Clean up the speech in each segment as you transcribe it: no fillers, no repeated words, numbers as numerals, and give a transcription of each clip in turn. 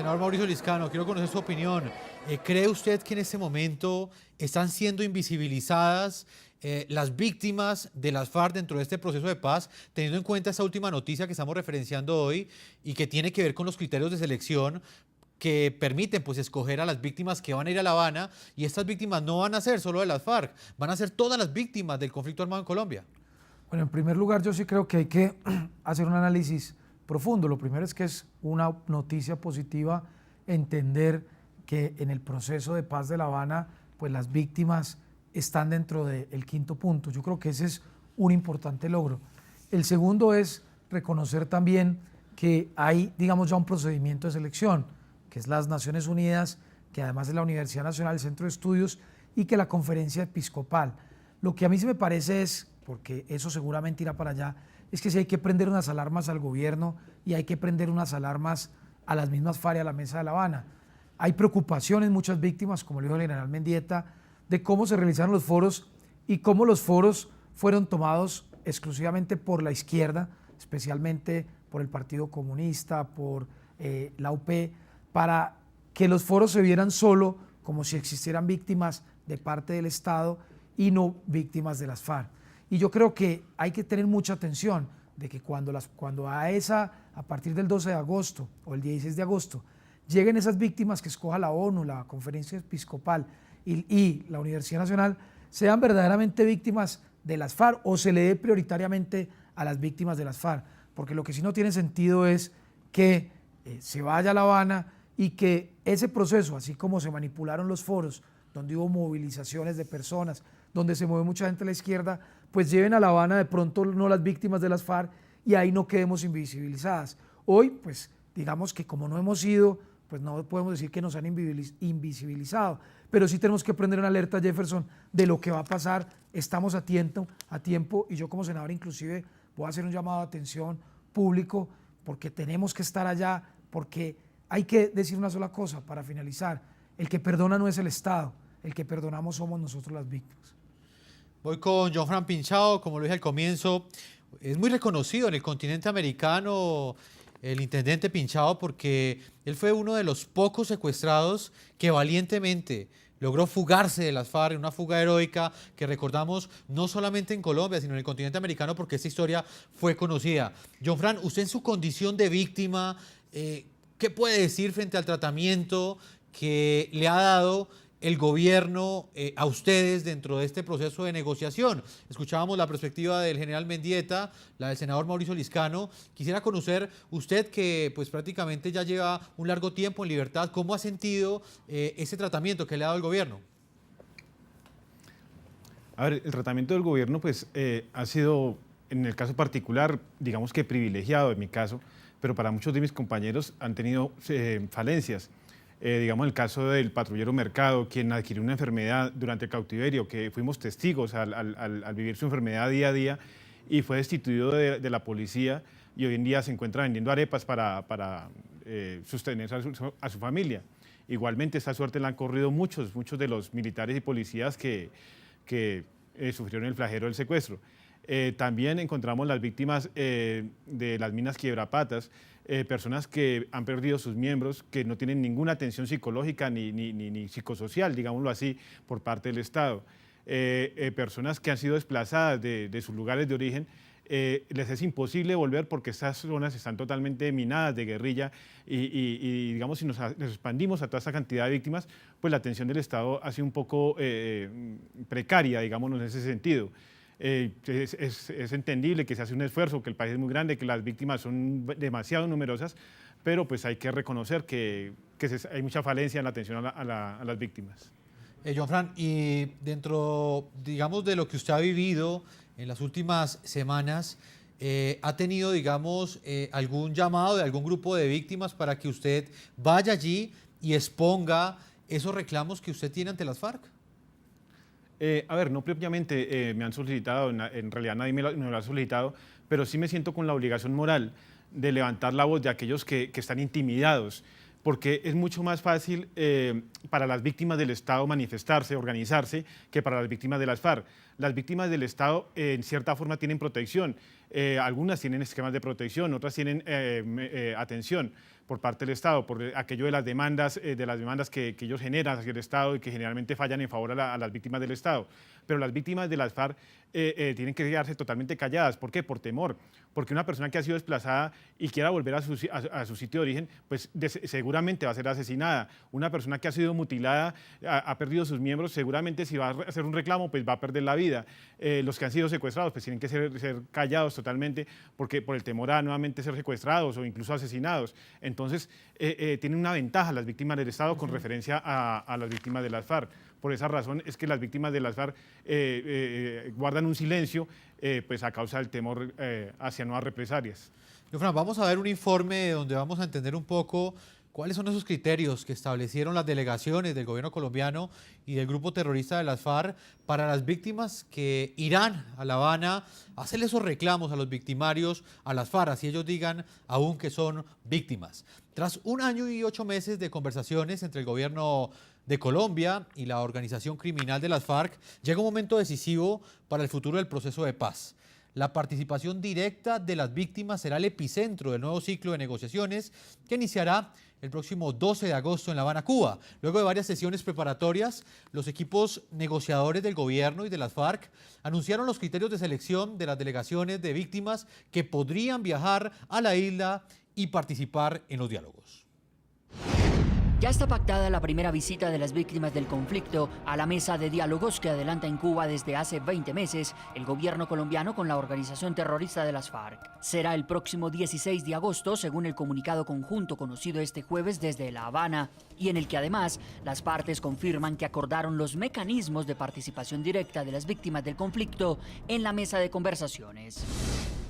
Senador Mauricio Liscano, quiero conocer su opinión. ¿Cree usted que en este momento están siendo invisibilizadas las víctimas de las FARC dentro de este proceso de paz, teniendo en cuenta esta última noticia que estamos referenciando hoy y que tiene que ver con los criterios de selección que permiten pues escoger a las víctimas que van a ir a La Habana, y estas víctimas no van a ser solo de las FARC, van a ser todas las víctimas del conflicto armado en Colombia? Bueno, en primer lugar, yo sí creo que hay que hacer un análisis profundo. Lo primero es que es una noticia positiva entender que en el proceso de paz de La Habana, pues las víctimas están dentro del quinto punto. Yo creo que ese es un importante logro. El segundo es reconocer también que hay, digamos, ya un procedimiento de selección, que es las Naciones Unidas, que además es la Universidad Nacional, el Centro de Estudios, y que la Conferencia Episcopal. Lo que a mí se me parece es, porque eso seguramente irá para allá, es que sí hay que prender unas alarmas al gobierno y hay que prender unas alarmas a las mismas FARC y a la Mesa de La Habana. Hay preocupaciones, muchas víctimas, como lo dijo el general Mendieta, de cómo se realizaron los foros y cómo los foros fueron tomados exclusivamente por la izquierda, especialmente por el Partido Comunista, por la UP, para que los foros se vieran solo como si existieran víctimas de parte del Estado y no víctimas de las FARC. Y yo creo que hay que tener mucha atención de que cuando a partir del 12 de agosto o el 16 de agosto, lleguen esas víctimas que escoja la ONU, la Conferencia Episcopal y la Universidad Nacional, sean verdaderamente víctimas de las FARC o se le dé prioritariamente a las víctimas de las FARC. Porque lo que sí no tiene sentido es que se vaya a La Habana y que ese proceso, así como se manipularon los foros, donde hubo movilizaciones de personas, donde se mueve mucha gente a la izquierda, pues lleven a La Habana de pronto no las víctimas de las FARC y ahí no quedemos invisibilizadas. Hoy, pues digamos que como no hemos ido, pues no podemos decir que nos han invisibilizado, pero sí tenemos que prender una alerta, Jefferson, de lo que va a pasar. Estamos a tiempo, y yo como senador inclusive voy a hacer un llamado de atención público, porque tenemos que estar allá, porque hay que decir una sola cosa para finalizar: el que perdona no es el Estado, el que perdonamos somos nosotros las víctimas. Voy con John Pinchao, como lo dije al comienzo, es muy reconocido en el continente americano el intendente Pinchao porque él fue uno de los pocos secuestrados que valientemente logró fugarse de las FARC en una fuga heroica que recordamos no solamente en Colombia, sino en el continente americano, porque esta historia fue conocida. John Fran, usted en su condición de víctima, ¿qué puede decir frente al tratamiento que le ha dado el gobierno a ustedes dentro de este proceso de negociación? Escuchábamos la perspectiva del general Mendieta, la del senador Mauricio Liscano. Quisiera conocer, usted que pues prácticamente ya lleva un largo tiempo en libertad, ¿cómo ha sentido ese tratamiento que le ha dado el gobierno? A ver, el tratamiento del gobierno pues ha sido, en el caso particular, digamos que privilegiado en mi caso, pero para muchos de mis compañeros han tenido falencias. Digamos, el caso del patrullero Mercado, quien adquirió una enfermedad durante el cautiverio, que fuimos testigos al vivir su enfermedad día a día, y fue destituido de la policía, y hoy en día se encuentra vendiendo arepas para sostener a su familia. Igualmente, esta suerte la han corrido muchos de los militares y policías que sufrieron el flagelo del secuestro. También encontramos las víctimas de las minas Quiebrapatas, personas que han perdido sus miembros, que no tienen ninguna atención psicológica ni psicosocial, digámoslo así, por parte del Estado. Personas que han sido desplazadas de sus lugares de origen, les es imposible volver porque estas zonas están totalmente minadas de guerrilla y digamos, si nos expandimos a toda esta cantidad de víctimas, pues la atención del Estado ha sido un poco precaria, digámoslo en ese sentido. Es entendible que se hace un esfuerzo, que el país es muy grande, que las víctimas son demasiado numerosas, pero pues hay que reconocer que hay mucha falencia en la atención a las víctimas. John Fran, y dentro, digamos, de lo que usted ha vivido en las últimas semanas, ¿ha tenido, digamos, algún llamado de algún grupo de víctimas para que usted vaya allí y exponga esos reclamos que usted tiene ante las FARC? A ver, no propiamente me han solicitado, en realidad nadie me lo ha solicitado, pero sí me siento con la obligación moral de levantar la voz de aquellos que están intimidados, porque es mucho más fácil para las víctimas del Estado manifestarse, organizarse, que para las víctimas de las FARC. las víctimas del Estado en cierta forma tienen protección. Algunas tienen esquemas de protección, otras tienen atención por parte del Estado, por aquello de las demandas que ellos generan hacia el Estado y que generalmente fallan en favor a las víctimas del Estado. Pero las víctimas de las FARC tienen que quedarse totalmente calladas. ¿Por qué? Por temor. Porque una persona que ha sido desplazada y quiera volver a su sitio de origen, pues seguramente va a ser asesinada. Una persona que ha sido mutilada, ha perdido sus miembros, seguramente si va a hacer un reclamo, pues va a perder la vida. Los que han sido secuestrados, pues tienen que ser callados totalmente por el temor a nuevamente ser secuestrados o incluso asesinados. Entonces, tienen una ventaja las víctimas del Estado con referencia a las víctimas de las FARC. Por esa razón es que las víctimas de las FARC guardan un silencio pues a causa del temor hacia nuevas represalias. Fran, vamos a ver un informe donde vamos a entender un poco cuáles son esos criterios que establecieron las delegaciones del gobierno colombiano y del grupo terrorista de las FARC para las víctimas que irán a La Habana a hacerle esos reclamos a los victimarios, a las FARC, así ellos digan aún que son víctimas. Tras 1 año y 8 meses de conversaciones entre el gobierno de Colombia y la organización criminal de las FARC, llega un momento decisivo para el futuro del proceso de paz. La participación directa de las víctimas será el epicentro del nuevo ciclo de negociaciones que iniciará el próximo 12 de agosto en La Habana, Cuba. Luego de varias sesiones preparatorias, los equipos negociadores del gobierno y de las FARC anunciaron los criterios de selección de las delegaciones de víctimas que podrían viajar a la isla y participar en los diálogos. Ya está pactada la primera visita de las víctimas del conflicto a la mesa de diálogos que adelanta en Cuba desde hace 20 meses el gobierno colombiano con la organización terrorista de las FARC. Será el próximo 16 de agosto, según el comunicado conjunto conocido este jueves desde La Habana, y en el que además las partes confirman que acordaron los mecanismos de participación directa de las víctimas del conflicto en la mesa de conversaciones.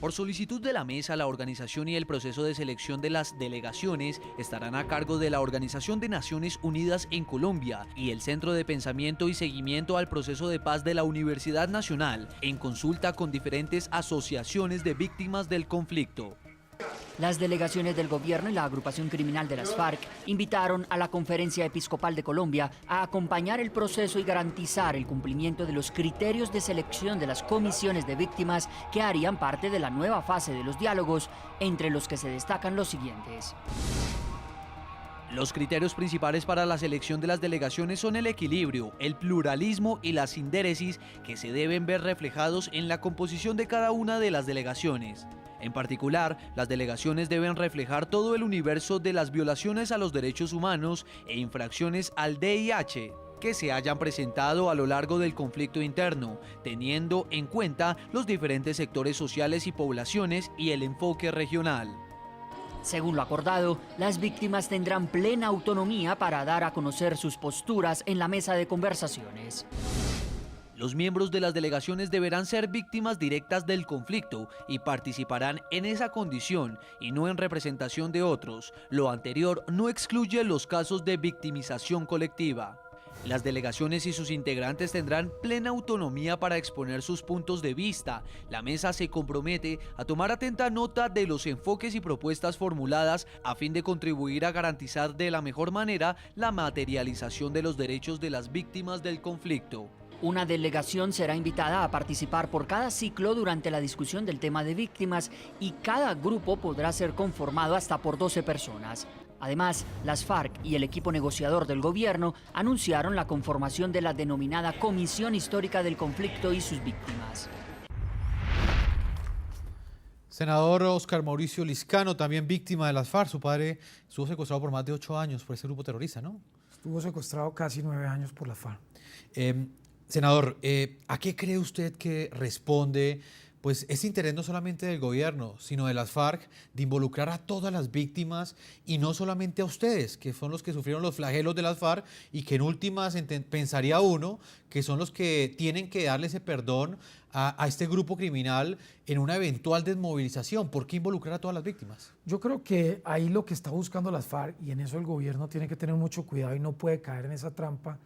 Por solicitud de la mesa, la organización y el proceso de selección de las delegaciones estarán a cargo de la Organización de Naciones Unidas en Colombia y el Centro de Pensamiento y Seguimiento al Proceso de Paz de la Universidad Nacional, en consulta con diferentes asociaciones de víctimas del conflicto. Las delegaciones del gobierno y la agrupación criminal de las FARC invitaron a la Conferencia Episcopal de Colombia a acompañar el proceso y garantizar el cumplimiento de los criterios de selección de las comisiones de víctimas que harían parte de la nueva fase de los diálogos, entre los que se destacan los siguientes. Los criterios principales para la selección de las delegaciones son el equilibrio, el pluralismo y la sindéresis que se deben ver reflejados en la composición de cada una de las delegaciones. En particular, las delegaciones deben reflejar todo el universo de las violaciones a los derechos humanos e infracciones al VIH que se hayan presentado a lo largo del conflicto interno, teniendo en cuenta los diferentes sectores sociales y poblaciones y el enfoque regional. Según lo acordado, las víctimas tendrán plena autonomía para dar a conocer sus posturas en la mesa de conversaciones. Los miembros de las delegaciones deberán ser víctimas directas del conflicto y participarán en esa condición y no en representación de otros. Lo anterior no excluye los casos de victimización colectiva. Las delegaciones y sus integrantes tendrán plena autonomía para exponer sus puntos de vista. La mesa se compromete a tomar atenta nota de los enfoques y propuestas formuladas a fin de contribuir a garantizar de la mejor manera la materialización de los derechos de las víctimas del conflicto. Una delegación será invitada a participar por cada ciclo durante la discusión del tema de víctimas y cada grupo podrá ser conformado hasta por 12 personas. Además, las FARC y el equipo negociador del gobierno anunciaron la conformación de la denominada Comisión Histórica del Conflicto y sus víctimas. Senador Óscar Mauricio Liscano, también víctima de las FARC. Su padre estuvo secuestrado por más de 8 años por ese grupo terrorista, ¿no? Estuvo secuestrado casi 9 años por las FARC. Senador, ¿a qué cree usted que responde pues ese interés no solamente del gobierno, sino de las FARC, de involucrar a todas las víctimas y no solamente a ustedes, que son los que sufrieron los flagelos de las FARC y que en últimas pensaría uno que son los que tienen que darle ese perdón a este grupo criminal en una eventual desmovilización? ¿Por qué involucrar a todas las víctimas? Yo creo que ahí lo que está buscando las FARC, y en eso el gobierno tiene que tener mucho cuidado y no puede caer en esa trampa,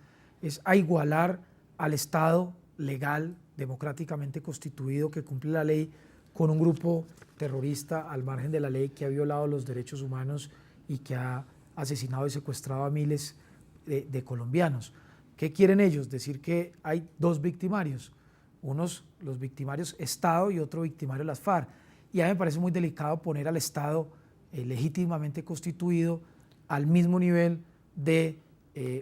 es a igualar al Estado legal, democráticamente constituido, que cumple la ley, con un grupo terrorista al margen de la ley que ha violado los derechos humanos y que ha asesinado y secuestrado a miles de colombianos. ¿Qué quieren ellos? Decir que hay 2 victimarios, los victimarios Estado y otro victimario las FARC. Y a mí me parece muy delicado poner al Estado legítimamente constituido al mismo nivel de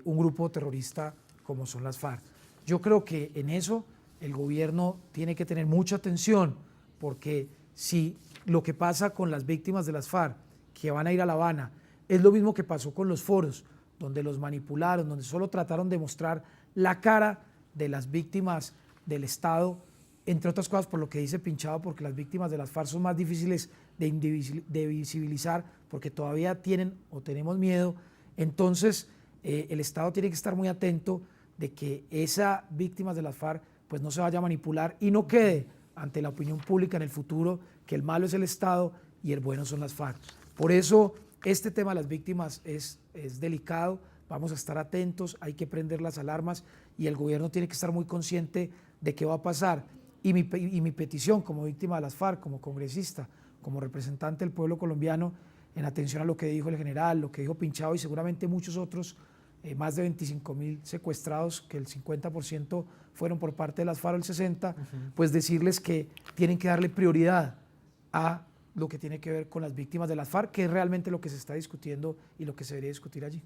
un grupo terrorista como son las FARC. Yo creo que en eso el gobierno tiene que tener mucha atención, porque si lo que pasa con las víctimas de las FARC, que van a ir a La Habana, es lo mismo que pasó con los foros, donde los manipularon, donde solo trataron de mostrar la cara de las víctimas del Estado, entre otras cosas por lo que dice Pinchado, porque las víctimas de las FARC son más difíciles de visibilizar, porque todavía tienen o tenemos miedo. Entonces el Estado tiene que estar muy atento de que esas víctimas de las FARC pues no se vaya a manipular y no quede ante la opinión pública en el futuro que el malo es el Estado y el bueno son las FARC. Por eso este tema de las víctimas es delicado, vamos a estar atentos, hay que prender las alarmas y el gobierno tiene que estar muy consciente de qué va a pasar. Y mi petición como víctima de las FARC, como congresista, como representante del pueblo colombiano, en atención a lo que dijo el general, lo que dijo Pinchado y seguramente muchos otros, más de 25.000 secuestrados, que el 50% fueron por parte de las FARC, el 60%, pues decirles que tienen que darle prioridad a lo que tiene que ver con las víctimas de las FARC, que es realmente lo que se está discutiendo y lo que se debería discutir allí.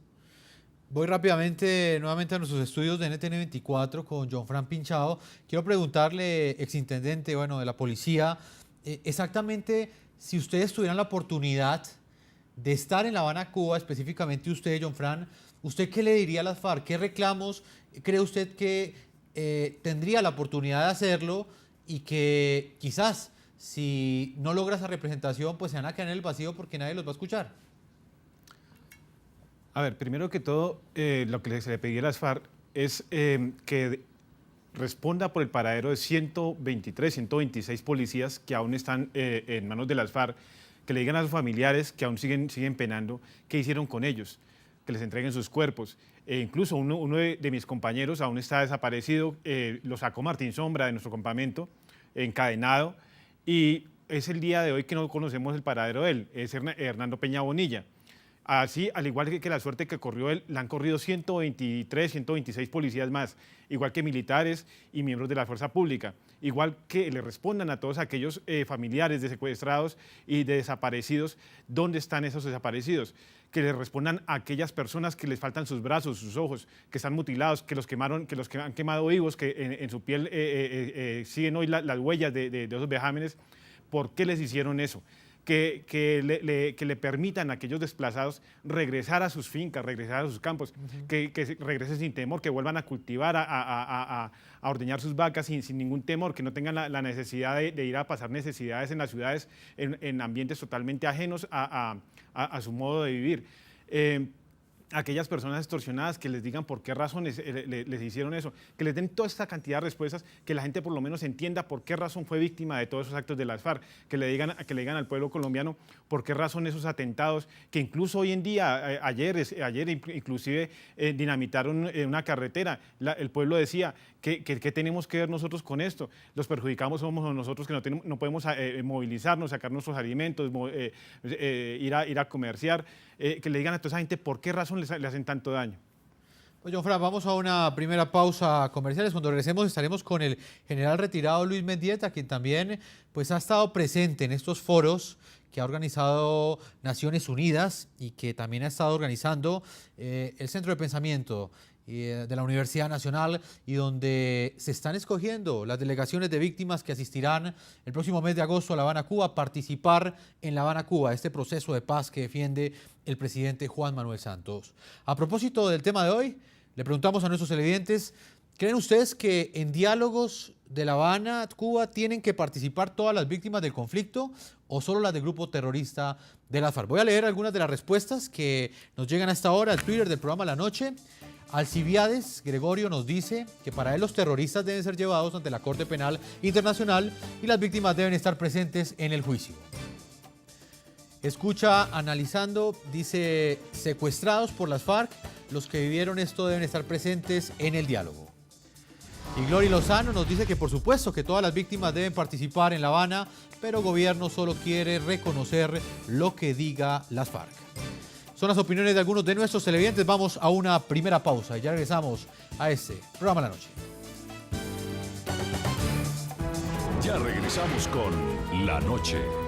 Voy rápidamente nuevamente a nuestros estudios de NTN 24 con John Fran Pinchado. Quiero preguntarle, exintendente, de la policía, exactamente si ustedes tuvieran la oportunidad de estar en La Habana, Cuba, específicamente usted, John Fran, ¿usted qué le diría a las FARC? ¿Qué reclamos cree usted que tendría la oportunidad de hacerlo y que quizás si no logra esa representación pues se van a quedar en el vacío porque nadie los va a escuchar? A ver, primero que todo, lo que se le pedía a las FARC es que responda por el paradero de 123, 126 policías que aún están en manos de las FARC, que le digan a sus familiares que aún siguen penando qué hicieron con ellos, que les entreguen sus cuerpos. Incluso uno de mis compañeros aún está desaparecido, lo sacó Martín Sombra de nuestro campamento, encadenado, y es el día de hoy que no conocemos el paradero de él, es Hernando Peña Bonilla. Así, al igual que la suerte que corrió él, le han corrido 123, 126 policías más, igual que militares y miembros de la fuerza pública, igual que le respondan a todos aquellos familiares de secuestrados y de desaparecidos, ¿dónde están esos desaparecidos? Que le respondan a aquellas personas que les faltan sus brazos, sus ojos, que están mutilados, que los que han quemado vivos, que en su piel siguen hoy las huellas de esos vejámenes. ¿Por qué les hicieron eso? Que le permitan a aquellos desplazados regresar a sus fincas, regresar a sus campos, que regresen sin temor, que vuelvan a cultivar, a ordeñar sus vacas sin ningún temor, que no tengan la necesidad de ir a pasar necesidades en las ciudades, en ambientes totalmente ajenos a su modo de vivir. Aquellas personas extorsionadas, que les digan por qué razones les hicieron eso, que les den toda esta cantidad de respuestas, que la gente por lo menos entienda por qué razón fue víctima de todos esos actos de las FARC, que le digan al pueblo colombiano por qué razón esos atentados, que incluso hoy en día, ayer inclusive dinamitaron una carretera, el pueblo decía, ¿qué tenemos que ver nosotros con esto? Los perjudicados somos nosotros que no podemos movilizarnos, sacar nuestros alimentos, ir a comerciar, que le digan a toda esa gente por qué razón le hacen tanto daño. Pues John Fran, vamos a una primera pausa comerciales. Cuando regresemos estaremos con el general retirado Luis Mendieta, quien también pues, ha estado presente en estos foros que ha organizado Naciones Unidas y que también ha estado organizando el Centro de Pensamiento de la Universidad Nacional, y donde se están escogiendo las delegaciones de víctimas que asistirán el próximo mes de agosto a La Habana, Cuba, a participar en La Habana, Cuba, este proceso de paz que defiende el presidente Juan Manuel Santos. A propósito del tema de hoy, le preguntamos a nuestros televidentes, ¿creen ustedes que en diálogos de La Habana, Cuba, tienen que participar todas las víctimas del conflicto o solo las del grupo terrorista de las FARC? Voy a leer algunas de las respuestas que nos llegan a esta hora al Twitter del programa La Noche. Alcibiades Gregorio nos dice que para él los terroristas deben ser llevados ante la Corte Penal Internacional y las víctimas deben estar presentes en el juicio. Escucha analizando, dice, secuestrados por las FARC, los que vivieron esto deben estar presentes en el diálogo. Y Glory Lozano nos dice que por supuesto que todas las víctimas deben participar en La Habana, pero el gobierno solo quiere reconocer lo que diga las FARC. Son las opiniones de algunos de nuestros televidentes. Vamos a una primera pausa y ya regresamos a este programa La Noche. Ya regresamos con La Noche.